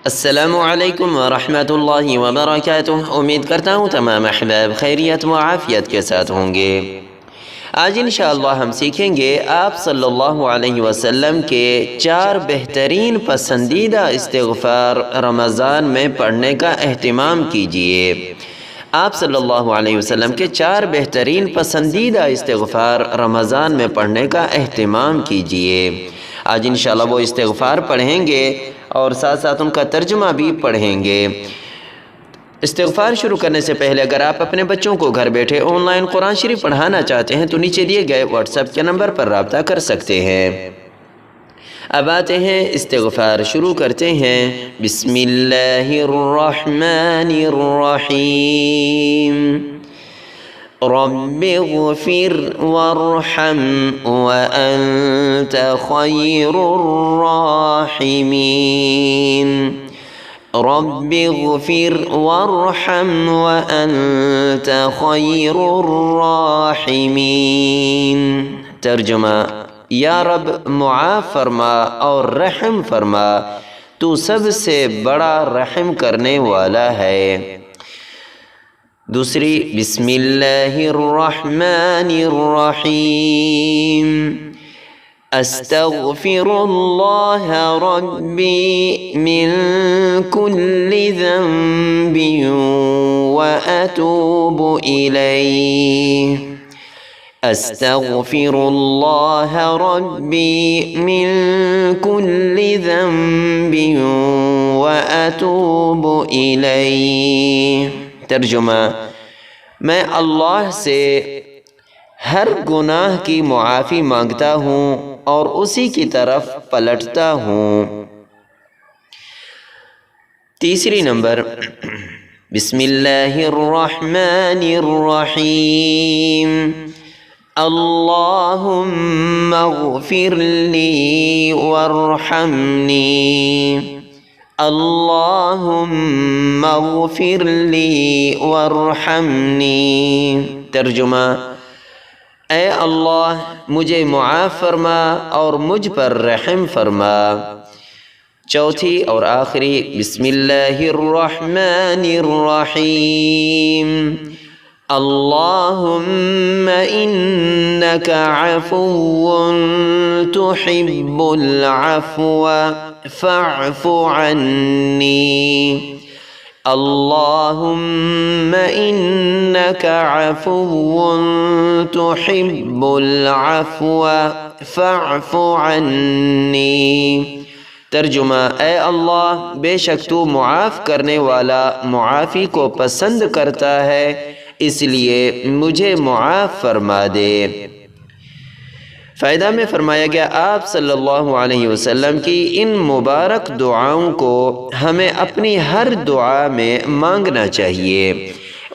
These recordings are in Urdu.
السلام علیکم ورحمۃ اللہ وبرکاتہ۔ امید کرتا ہوں تمام احباب خیریت و عافیت کے ساتھ ہوں گے۔ آج انشاءاللہ ہم سیکھیں گے آپ صلی اللہ علیہ وسلم کے 4 بہترین پسندیدہ استغفار رمضان میں پڑھنے کا اہتمام کیجئے۔ آپ صلی اللہ علیہ وسلم کے 4 بہترین پسندیدہ استغفار رمضان میں پڑھنے کا اہتمام کیجئے۔ آج انشاءاللہ وہ استغفار پڑھیں گے اور ساتھ ساتھ ان کا ترجمہ بھی پڑھیں گے۔ استغفار شروع کرنے سے پہلے اگر آپ اپنے بچوں کو گھر بیٹھے آن لائن قرآن شریف پڑھانا چاہتے ہیں تو نیچے دیے گئے واٹس ایپ کے نمبر پر رابطہ کر سکتے ہیں۔ اب آتے ہیں استغفار شروع کرتے ہیں۔ بسم اللہ الرحمن الرحیم۔ رب اغفر وارحم وانت خیر الراحمین۔ رب اغفر وارحم وانت خیر الراحمین۔ ترجمہ: یا رب معاف فرما اور رحم فرما، تو سب سے بڑا رحم کرنے والا ہے۔ دوسری، بسم اللہ الرحمن الرحیم۔ استغفر اللہ ربی من کل ذنب واتوب الیہ۔ استغفر اللہ ربی من کل ذنب واتوب الیہ۔ ترجمہ: میں اللہ سے ہر گناہ کی معافی مانگتا ہوں اور اسی کی طرف پلٹتا ہوں۔ تیسری نمبر، بسم اللہ الرحمن الرحیم۔ اللہم اغفر لی وارحمنی۔ اللہم اغفر لی وارحمنی۔ ترجمہ: اے اللہ مجھے معاف فرما اور مجھ پر رحم فرما۔ چوتھی اور آخری، بسم اللہ الرحمن الرحیم۔ اللہم انک عفو تحب العفو فاعف عنی۔ اللہم انک عفو تحب العفو فاعف عنی۔ ترجمہ: اے اللہ بے شک تو معاف کرنے والا معافی کو پسند کرتا ہے، اس لیے مجھے معاف فرما دے۔ فائدہ میں فرمایا گیا آپ صلی اللہ علیہ وسلم کی ان مبارک دعاؤں کو ہمیں اپنی ہر دعا میں مانگنا چاہیے۔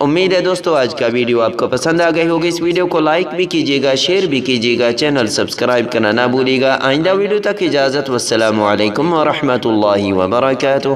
امید ہے دوستو آج کا ویڈیو آپ کو پسند آ گئی ہوگی۔ اس ویڈیو کو لائک بھی کیجیے گا، شیئر بھی کیجیے گا، چینل سبسکرائب کرنا نہ بھولیے گا۔ آئندہ ویڈیو تک اجازت، والسلام علیکم ورحمۃ اللہ وبرکاتہ۔